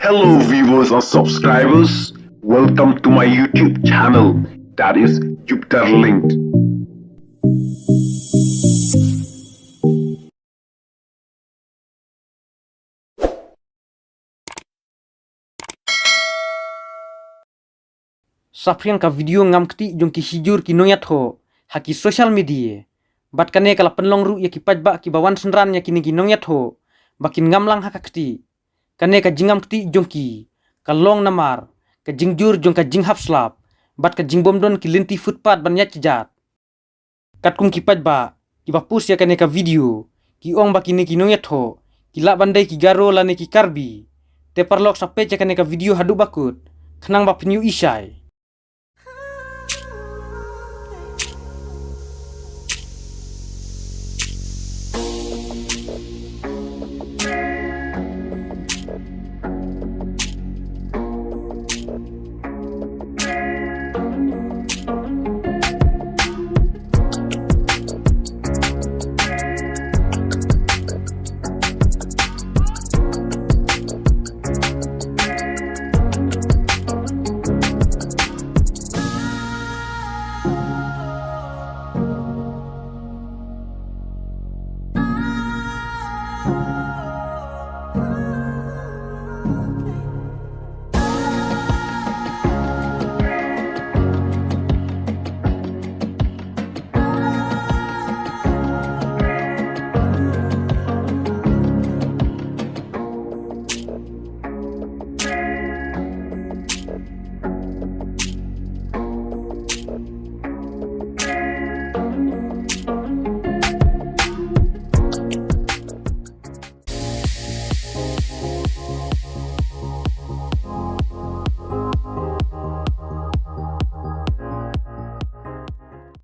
Hello viewers and subscribers, welcome to my YouTube channel, that is Jupiter Linked. Sapriang ka video ngam kti jong ki hijur ki noyat ho haki social media bat kane kala penlong ru ya ki pajba ki bawan senran ya kini ki noyat ho bakin ngamlang haka kti kane ka jingam kti jong ki kalong namar ka jingjur jong ka jinghap slap bat ka jingbom don ki linti footpath ban ya jat kat kum ki pajba ki bapus ya kane ka video ki ong bakini ki noyat ho ki la bandai ki garo lane ki karbi te parlok sape ya kane ka video hadu bakut khnang ba penyu isai